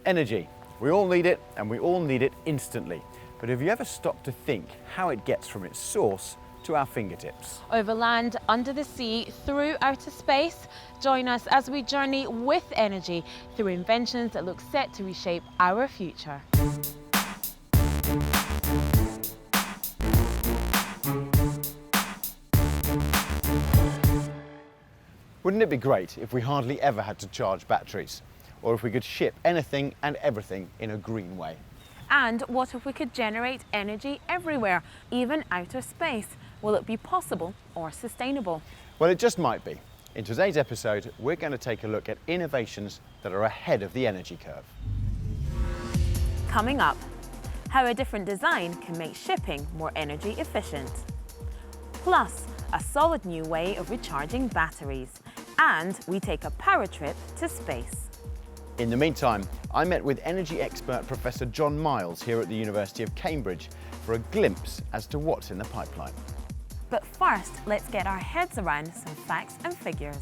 Energy. We all need it, and we all need it instantly. But have you ever stopped to think how it gets from its source to our fingertips? Over land, under the sea, through outer space. Join us as we journey with energy through inventions that look set to reshape our future. Wouldn't it be great if we hardly ever had to charge batteries? Or if we could ship anything and everything in a green way? And what if we could generate energy everywhere, even outer space? Will it be possible or sustainable? Well, it just might be. In today's episode, we're going to take a look at innovations that are ahead of the energy curve. Coming up, how a different design can make shipping more energy efficient. Plus, a solid new way of recharging batteries. And we take a power trip to space. In the meantime, I met with energy expert Professor John Miles here at the University of Cambridge for a glimpse as to what's in the pipeline. But first, let's get our heads around some facts and figures.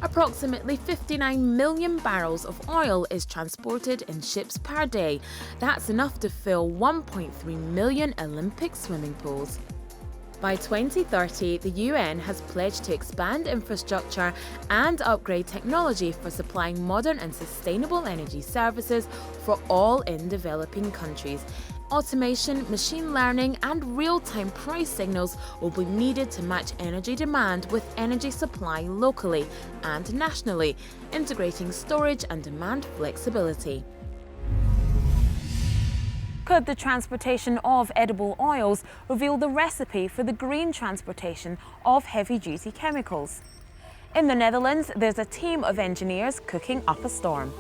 Approximately 59 million barrels of oil is transported in ships per day. That's enough to fill 1.3 million Olympic swimming pools. By 2030, the UN has pledged to expand infrastructure and upgrade technology for supplying modern and sustainable energy services for all in developing countries. Automation, machine learning, and real-time price signals will be needed to match energy demand with energy supply locally and nationally, integrating storage and demand flexibility. Could the transportation of edible oils reveal the recipe for the green transportation of heavy-duty chemicals? In the Netherlands, there's a team of engineers cooking up a storm.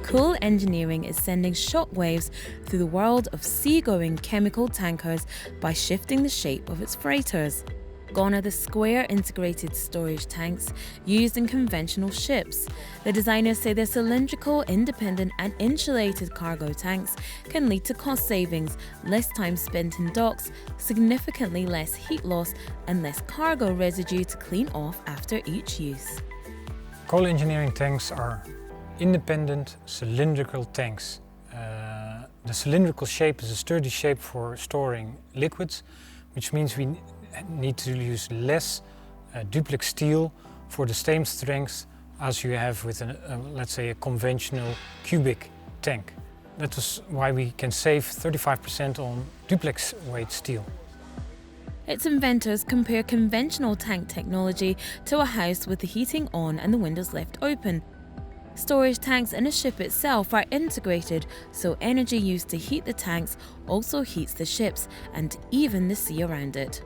Cool Engineering is sending shockwaves through the world of seagoing chemical tankers by shifting the shape of its freighters. Gone are the square integrated storage tanks used in conventional ships. The designers say their cylindrical, independent and insulated cargo tanks can lead to cost savings, less time spent in docks, significantly less heat loss and less cargo residue to clean off after each use. Coal engineering tanks are independent cylindrical tanks. The cylindrical shape is a sturdy shape for storing liquids, which means we need to use less duplex steel for the same strength as you have with let's say a conventional cubic tank. That is why we can save 35% on duplex weight steel. Its inventors compare conventional tank technology to a house with the heating on and the windows left open. Storage tanks in a ship itself are integrated, so energy used to heat the tanks also heats the ships and even the sea around it.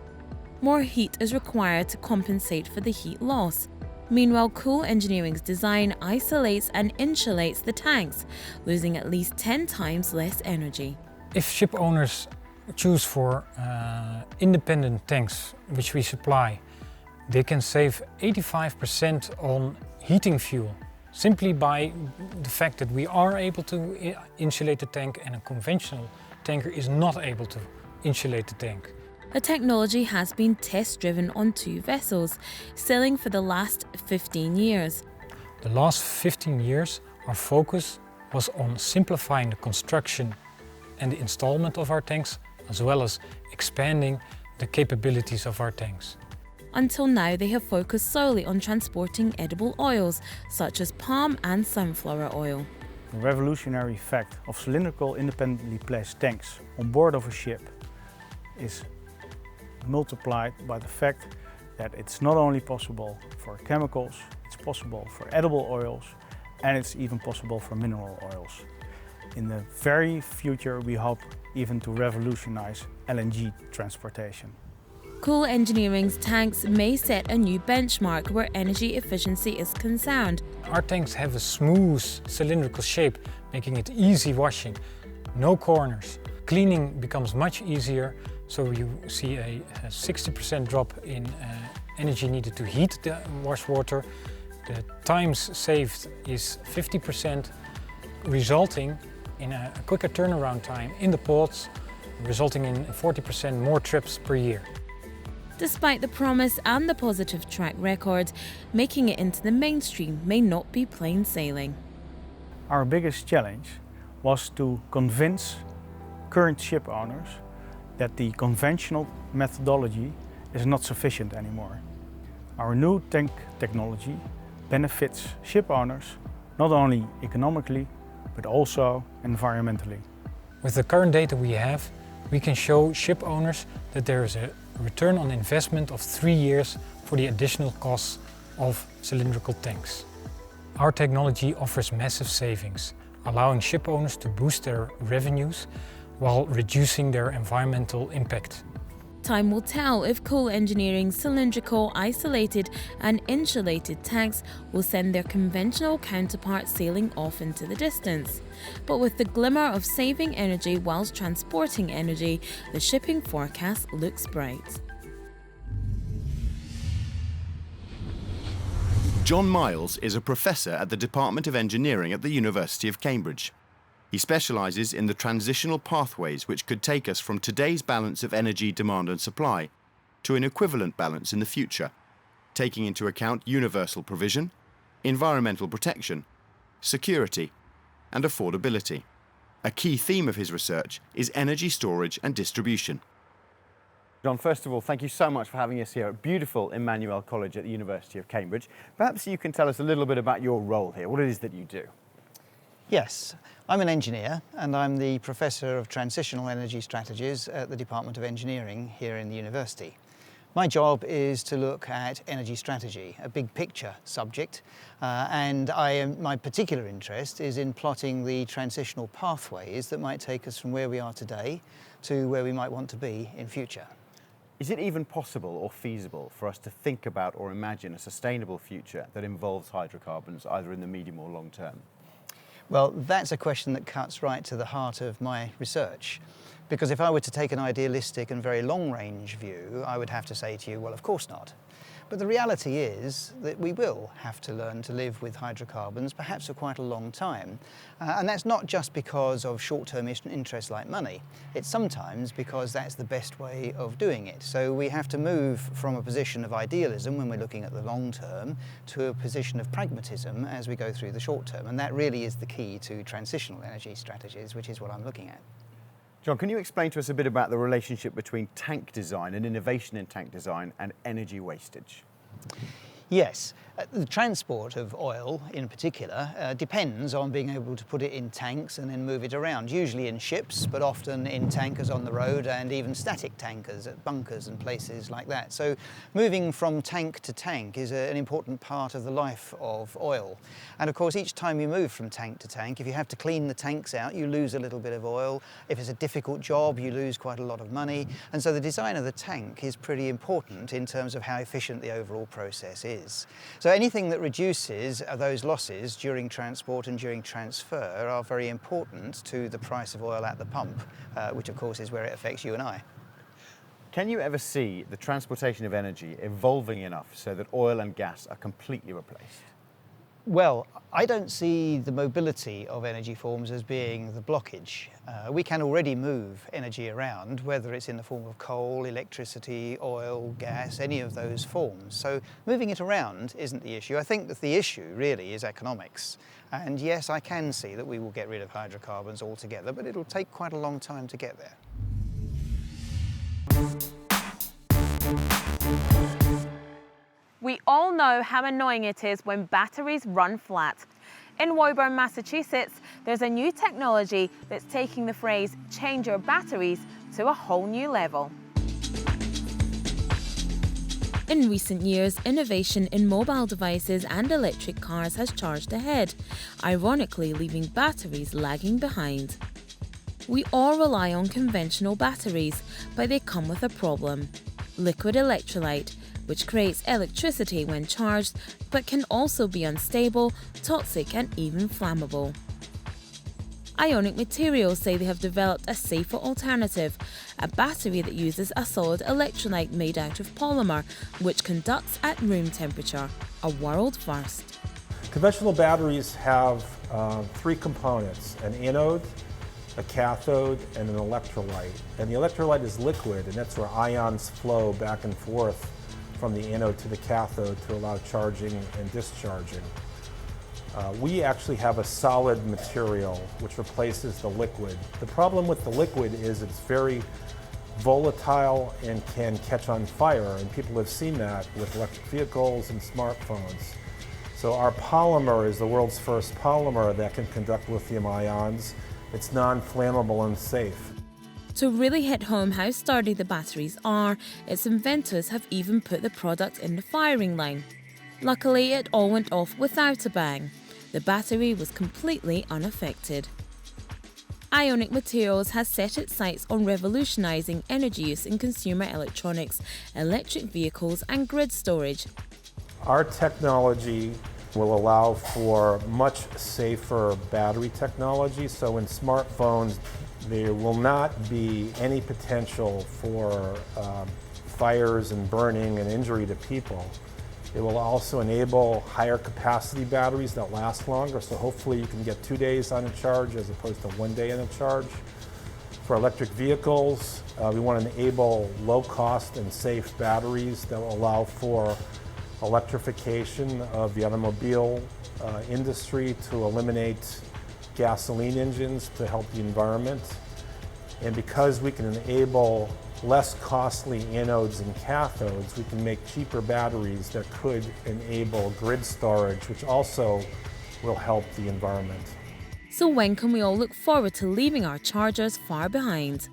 More heat is required to compensate for the heat loss. Meanwhile, Cool Engineering's design isolates and insulates the tanks, losing at least 10 times less energy. If ship owners choose for independent tanks, which we supply, they can save 85% on heating fuel, simply by the fact that we are able to insulate the tank and a conventional tanker is not able to insulate the tank. The technology has been test-driven on 2 vessels, sailing for the last 15 years. The last 15 years, our focus was on simplifying the construction and the installment of our tanks, as well as expanding the capabilities of our tanks. Until now, they have focused solely on transporting edible oils, such as palm and sunflower oil. The revolutionary fact of cylindrical independently placed tanks on board of a ship is multiplied by the fact that it's not only possible for chemicals, it's possible for edible oils, and it's even possible for mineral oils. In the very future, we hope even to revolutionize LNG transportation. Cool Engineering's tanks may set a new benchmark where energy efficiency is concerned. Our tanks have a smooth cylindrical shape, making it easy washing, no corners. Cleaning becomes much easier, so you see a 60% drop in energy needed to heat the wash water. The times saved is 50%, resulting in a quicker turnaround time in the ports, resulting in 40% more trips per year. Despite the promise and the positive track record, making it into the mainstream may not be plain sailing. Our biggest challenge was to convince current ship owners that the conventional methodology is not sufficient anymore. Our new tank technology benefits ship owners not only economically but also environmentally. With the current data we have, we can show ship owners that there is a return on investment of 3 years for the additional costs of cylindrical tanks. Our technology offers massive savings, allowing ship owners to boost their revenues while reducing their environmental impact. Time will tell if Cool Engineering's cylindrical, isolated and insulated tanks will send their conventional counterparts sailing off into the distance. But with the glimmer of saving energy whilst transporting energy, the shipping forecast looks bright. John Miles is a professor at the Department of Engineering at the University of Cambridge. He specialises in the transitional pathways which could take us from today's balance of energy demand and supply to an equivalent balance in the future, taking into account universal provision, environmental protection, security, and affordability. A key theme of his research is energy storage and distribution. John, first of all, thank you so much for having us here at beautiful Emmanuel College at the University of Cambridge. Perhaps you can tell us a little bit about your role here, what it is that you do. Yes, I'm an engineer and I'm the Professor of Transitional Energy Strategies at the Department of Engineering here in the university. My job is to look at energy strategy, a big picture subject, and my particular interest is in plotting the transitional pathways that might take us from where we are today to where we might want to be in future. Is it even possible or feasible for us to think about or imagine a sustainable future that involves hydrocarbons, either in the medium or long term? Well, that's a question that cuts right to the heart of my research. Because if I were to take an idealistic and very long-range view, I would have to say to you, well, of course not. But the reality is that we will have to learn to live with hydrocarbons, perhaps for quite a long time. And that's not just because of short-term interests like money. It's sometimes because that's the best way of doing it. So we have to move from a position of idealism when we're looking at the long term to a position of pragmatism as we go through the short term. And that really is the key to transitional energy strategies, which is what I'm looking at. John, can you explain to us a bit about the relationship between tank design and innovation in tank design and energy wastage? Yes, the transport of oil in particular depends on being able to put it in tanks and then move it around, usually in ships, but often in tankers on the road and even static tankers at bunkers and places like that. So moving from tank to tank is an important part of the life of oil. And of course, each time you move from tank to tank, if you have to clean the tanks out, you lose a little bit of oil. If it's a difficult job, you lose quite a lot of money. And so the design of the tank is pretty important in terms of how efficient the overall process is. So anything that reduces those losses during transport and during transfer are very important to the price of oil at the pump, which of course is where it affects you and I. Can you ever see the transportation of energy evolving enough so that oil and gas are completely replaced? Well, I don't see the mobility of energy forms as being the blockage. We can already move energy around, whether it's in the form of coal, electricity, oil, gas, any of those forms. So moving it around isn't the issue. I think that the issue really is economics. And yes, I can see that we will get rid of hydrocarbons altogether, but it'll take quite a long time to get there. We all know how annoying it is when batteries run flat. In Woburn, Massachusetts, there's a new technology that's taking the phrase "change your batteries" to a whole new level. In recent years, innovation in mobile devices and electric cars has charged ahead, ironically leaving batteries lagging behind. We all rely on conventional batteries, but they come with a problem: liquid electrolyte, which creates electricity when charged, but can also be unstable, toxic and even flammable. Ionic Materials say they have developed a safer alternative, a battery that uses a solid electrolyte made out of polymer, which conducts at room temperature, a world first. Conventional batteries have three components: an anode, a cathode, and an electrolyte. And the electrolyte is liquid, and that's where ions flow back and forth from the anode to the cathode to allow charging and discharging. We actually have a solid material which replaces the liquid. The problem with the liquid is it's very volatile and can catch on fire, and people have seen that with electric vehicles and smartphones. So our polymer is the world's first polymer that can conduct lithium ions. It's non-flammable and safe. To really hit home how sturdy the batteries are, its inventors have even put the product in the firing line. Luckily, it all went off without a bang. The battery was completely unaffected. Ionic Materials has set its sights on revolutionising energy use in consumer electronics, electric vehicles and grid storage. Our technology will allow for much safer battery technology. So in smartphones, there will not be any potential for fires and burning and injury to people. It will also enable higher capacity batteries that last longer, so hopefully you can get 2 days on a charge as opposed to 1 day on a charge. For electric vehicles, we want to enable low cost and safe batteries that will allow for electrification of the automobile industry to eliminate gasoline engines to help the environment. And because we can enable less costly anodes and cathodes, we can make cheaper batteries that could enable grid storage, which also will help the environment. So when can we all look forward to leaving our chargers far behind?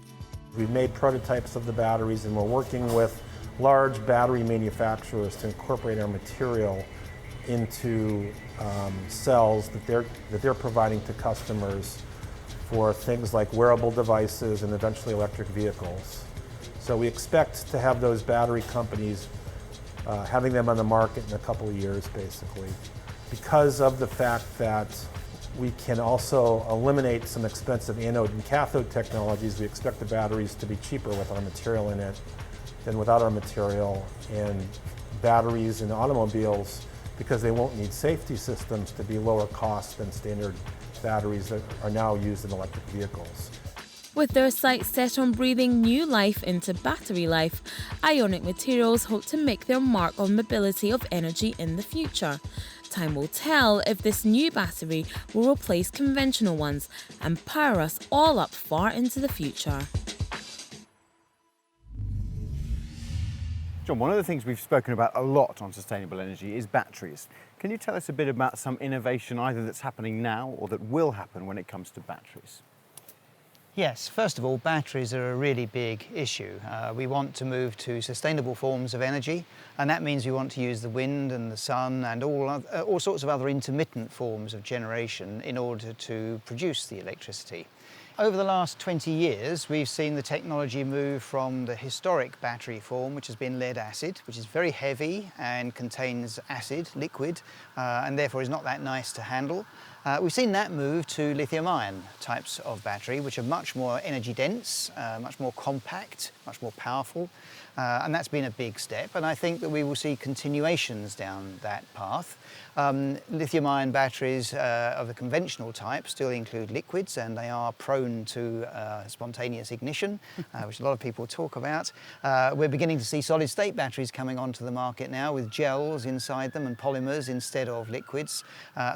We've made prototypes of the batteries, and we're working with large battery manufacturers to incorporate our material into cells that they're providing to customers for things like wearable devices and eventually electric vehicles. So we expect to have those battery companies having them on the market in a couple of years, basically. Because of the fact that we can also eliminate some expensive anode and cathode technologies, we expect the batteries to be cheaper with our material in it than without our material. And batteries in automobiles, because they won't need safety systems, to be lower cost than standard batteries that are now used in electric vehicles. With their sights set on breathing new life into battery life, Ionic Materials hope to make their mark on mobility of energy in the future. Time will tell if this new battery will replace conventional ones and power us all up far into the future. John, one of the things we've spoken about a lot on sustainable energy is batteries. Can you tell us a bit about some innovation either that's happening now or that will happen when it comes to batteries? Yes, first of all, batteries are a really big issue. We want to move to sustainable forms of energy, and that means we want to use the wind and the sun and all sorts of other intermittent forms of generation in order to produce the electricity. Over the last 20 years, we've seen the technology move from the historic battery form, which has been lead acid, which is very heavy and contains acid, liquid, and therefore is not that nice to handle. We've seen that move to lithium-ion types of battery, which are much more energy dense, much more compact, much more powerful, and that's been a big step. And I think that we will see continuations down that path. Lithium-ion batteries of the conventional type still include liquids, and they are prone to spontaneous ignition, which a lot of people talk about. We're beginning to see solid-state batteries coming onto the market now with gels inside them and polymers instead of liquids.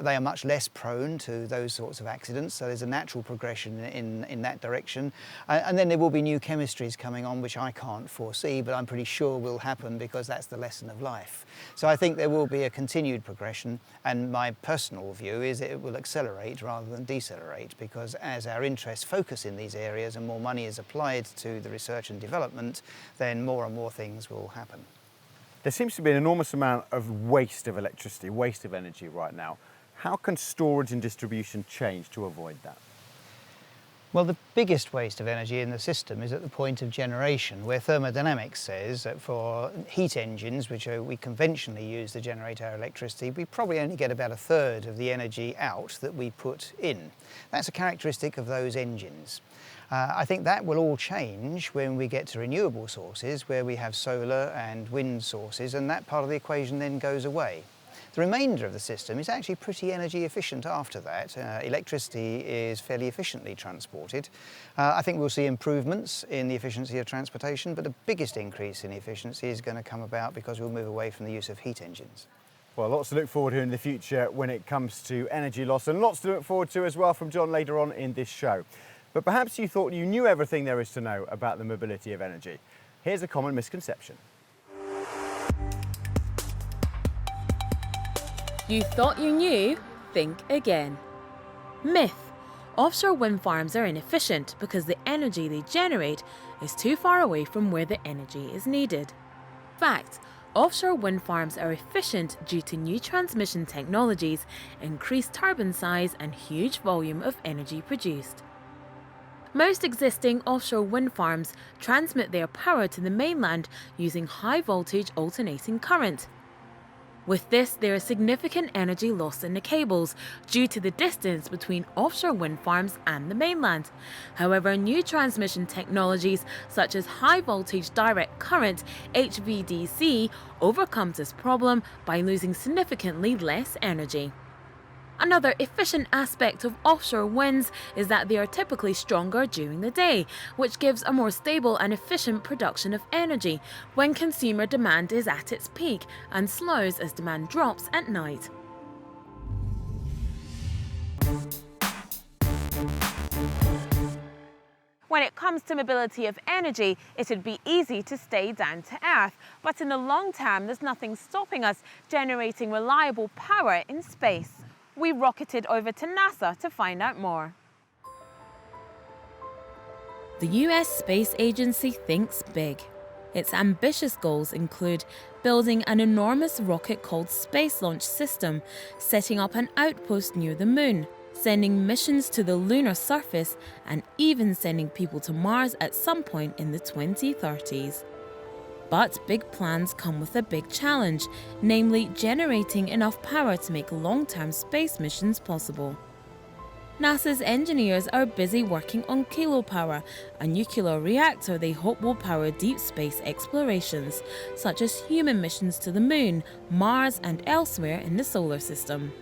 They are much less prone to those sorts of accidents, so there's a natural progression in that direction. And then there will be new chemistries coming on, which I can't foresee, but I'm pretty sure will happen because that's the lesson of life. So I think there will be a continued progression, and my personal view is that it will accelerate rather than decelerate, because as our interests focus in these areas and more money is applied to the research and development, then more and more things will happen. There seems to be an enormous amount of waste of electricity, waste of energy right now. How can storage and distribution change to avoid that? Well, the biggest waste of energy in the system is at the point of generation, where thermodynamics says that for heat engines, which we conventionally use to generate our electricity, we probably only get about a third of the energy out that we put in. That's a characteristic of those engines. I think that will all change when we get to renewable sources, where we have solar and wind sources, and that part of the equation then goes away. The remainder of the system is actually pretty energy efficient after that. Electricity is fairly efficiently transported. I think we'll see improvements in the efficiency of transportation, but the biggest increase in efficiency is going to come about because we'll move away from the use of heat engines. Well, lots to look forward to in the future when it comes to energy loss, and lots to look forward to as well from John later on in this show. But perhaps you thought you knew everything there is to know about the mobility of energy. Here's a common misconception. You thought you knew? Think again. Myth. Offshore wind farms are inefficient because the energy they generate is too far away from where the energy is needed. Fact. Offshore wind farms are efficient due to new transmission technologies, increased turbine size and huge volume of energy produced. Most existing offshore wind farms transmit their power to the mainland using high voltage alternating current. With this, there is significant energy loss in the cables due to the distance between offshore wind farms and the mainland. However, new transmission technologies such as high voltage direct current (HVDC) overcomes this problem by losing significantly less energy. Another efficient aspect of offshore winds is that they are typically stronger during the day, which gives a more stable and efficient production of energy when consumer demand is at its peak and slows as demand drops at night. When it comes to mobility of energy, it would be easy to stay down to earth, but in the long term there's nothing stopping us generating reliable power in space. We rocketed over to NASA to find out more. The US Space Agency thinks big. Its ambitious goals include building an enormous rocket called Space Launch System, setting up an outpost near the moon, sending missions to the lunar surface, and even sending people to Mars at some point in the 2030s. But big plans come with a big challenge, namely generating enough power to make long-term space missions possible. NASA's engineers are busy working on kilopower, a nuclear reactor they hope will power deep space explorations, such as human missions to the Moon, Mars and elsewhere in the solar system.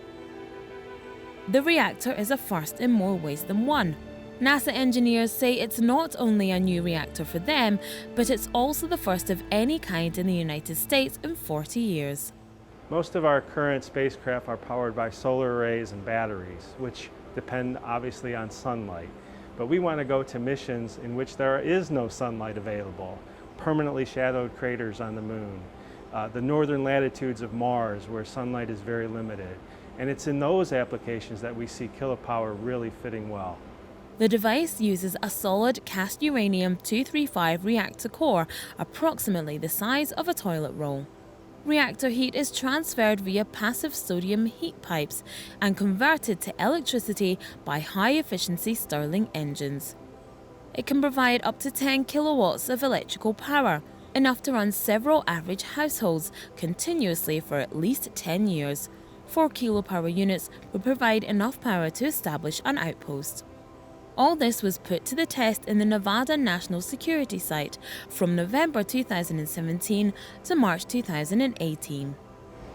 The reactor is a first in more ways than one. NASA engineers say it's not only a new reactor for them, but it's also the first of any kind in the United States in 40 years. Most of our current spacecraft are powered by solar arrays and batteries, which depend obviously on sunlight. But we want to go to missions in which there is no sunlight available, permanently shadowed craters on the moon, the northern latitudes of Mars where sunlight is very limited. And it's in those applications that we see kilopower really fitting well. The device uses a solid cast uranium-235 reactor core, approximately the size of a toilet roll. Reactor heat is transferred via passive sodium heat pipes and converted to electricity by high-efficiency Stirling engines. It can provide up to 10 kilowatts of electrical power, enough to run several average households continuously for at least 10 years. 4 kilopower units would provide enough power to establish an outpost. All this was put to the test in the Nevada National Security Site from November 2017 to March 2018.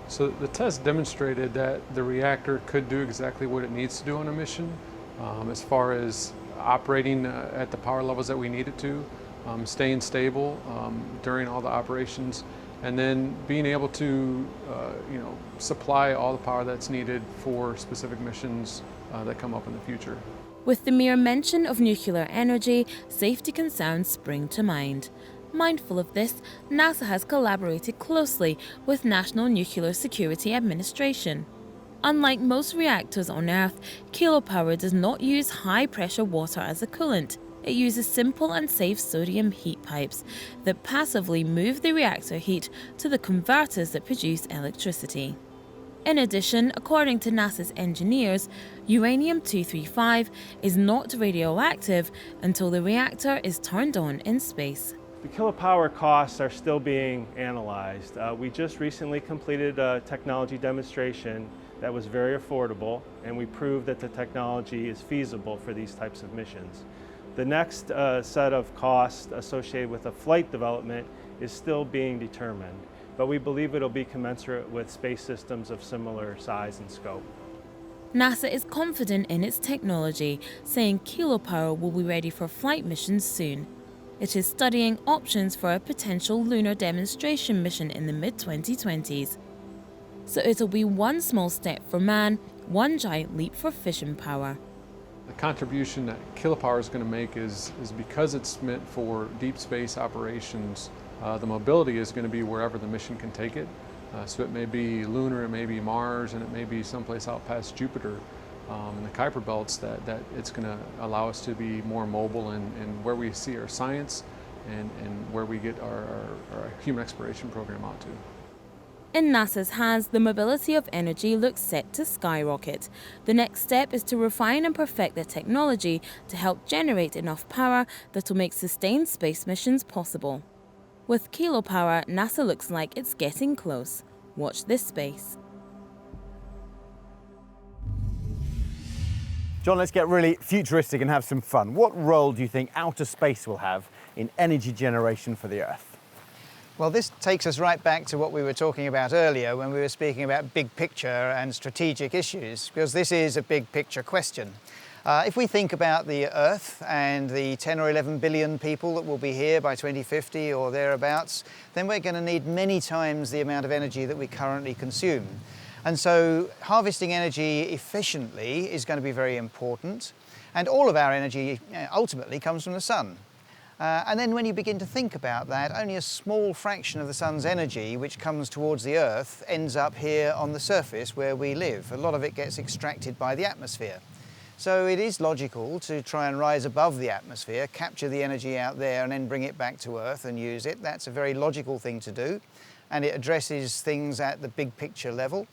So the test demonstrated that the reactor could do exactly what it needs to do on a mission, as far as operating at the power levels that we need it to, staying stable during all the operations, and then being able to supply all the power that's needed for specific missions that come up in the future. With the mere mention of nuclear energy, safety concerns spring to mind. Mindful of this, NASA has collaborated closely with National Nuclear Security Administration. Unlike most reactors on Earth, kilopower does not use high-pressure water as a coolant. It uses simple and safe sodium heat pipes that passively move the reactor heat to the converters that produce electricity. In addition, according to NASA's engineers, uranium-235 is not radioactive until the reactor is turned on in space. The kilopower costs are still being analyzed. We just recently completed a technology demonstration that was very affordable, and we proved that the technology is feasible for these types of missions. The next set of costs associated with a flight development is still being determined. but we believe it'll be commensurate with space systems of similar size and scope. NASA is confident in its technology, saying kilopower will be ready for flight missions soon. It is studying options for a potential lunar demonstration mission in the mid-2020s. So it'll be one small step for man, one giant leap for fission power. The contribution that kilopower is going to make is because it's meant for deep space operations, the mobility is going to be wherever the mission can take it. So it may be lunar, it may be Mars, and it may be someplace out past Jupiter in the Kuiper belts that it's going to allow us to be more mobile and where we see our science and where we get our human exploration program out to. In NASA's hands, the mobility of energy looks set to skyrocket. The next step is to refine and perfect the technology to help generate enough power that will make sustained space missions possible. With kilopower, NASA looks like it's getting close. Watch this space. John, let's get really futuristic and have some fun. What role do you think outer space will have in energy generation for the Earth? Well, this takes us right back to what we were talking about earlier when we were speaking about big picture and strategic issues, because this is a big picture question. If we think about the Earth and the 10 or 11 billion people that will be here by 2050 or thereabouts, then we're going to need many times the amount of energy that we currently consume. And so harvesting energy efficiently is going to be very important. And all of our energy ultimately comes from the sun. And then when you begin to think about that, only a small fraction of the sun's energy which comes towards the Earth ends up here on the surface where we live. A lot of it gets extracted by the atmosphere. So it is logical to try and rise above the atmosphere, capture the energy out there and then bring it back to Earth and use it. That's a very logical thing to do, and it addresses things at the big picture level.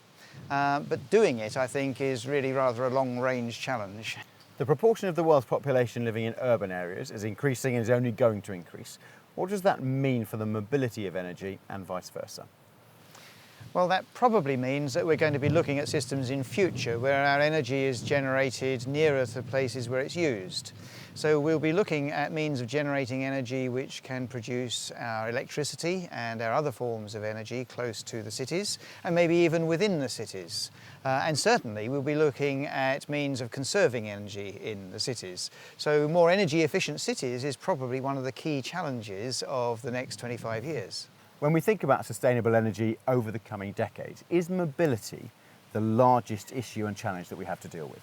But doing it, I think, is really rather a long-range challenge. The proportion of the world's population living in urban areas is increasing and is only going to increase. What does that mean for the mobility of energy and vice versa? Well, that probably means that we're going to be looking at systems in future where our energy is generated nearer to places where it's used. So we'll be looking at means of generating energy which can produce our electricity and our other forms of energy close to the cities, and maybe even within the cities. And certainly we'll be looking at means of conserving energy in the cities. So more energy efficient cities is probably one of the key challenges of the next 25 years. When we think about sustainable energy over the coming decades, is mobility the largest issue and challenge that we have to deal with?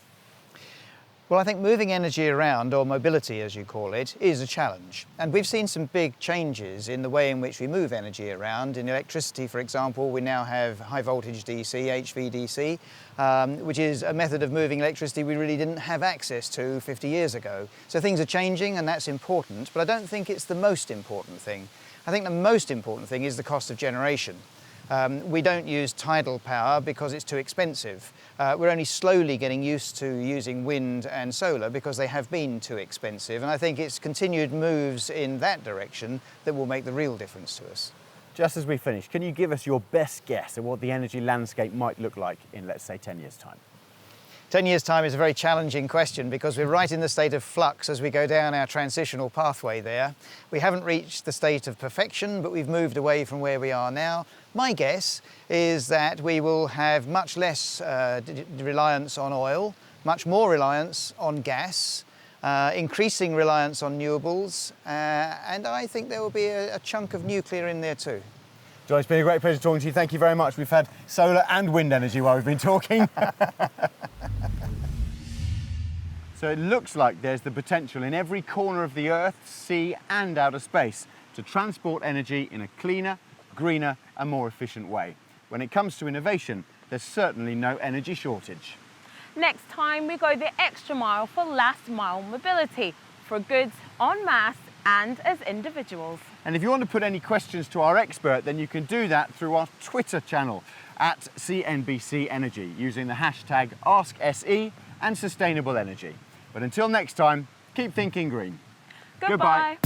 Well, I think moving energy around, or mobility as you call it, is a challenge. And we've seen some big changes in the way in which we move energy around. In electricity, for example, we now have high voltage DC, HVDC, which is a method of moving electricity we really didn't have access to 50 years ago. So things are changing and that's important, but I don't think it's the most important thing. I think the most important thing is the cost of generation. We don't use tidal power because it's too expensive. We're only slowly getting used to using wind and solar because they have been too expensive. And I think it's continued moves in that direction that will make the real difference to us. Just as we finish, can you give us your best guess at what the energy landscape might look like in, let's say, 10 years' time? 10 years' time is a very challenging question because we're right in the state of flux as we go down our transitional pathway there. We haven't reached the state of perfection, but we've moved away from where we are now. My guess is that we will have much less reliance on oil, much more reliance on gas, increasing reliance on renewables, and I think there will be a chunk of nuclear in there too. John, it's been a great pleasure talking to you. Thank you very much. We've had solar and wind energy while we've been talking. So it looks like there's the potential in every corner of the Earth, sea and outer space to transport energy in a cleaner, greener and more efficient way. When it comes to innovation, there's certainly no energy shortage. Next time we go the extra mile for last mile mobility for goods en masse and as individuals. And if you want to put any questions to our expert, then you can do that through our Twitter channel at CNBC Energy using the hashtag AskSE and Sustainable Energy. But until next time, keep thinking green. Goodbye.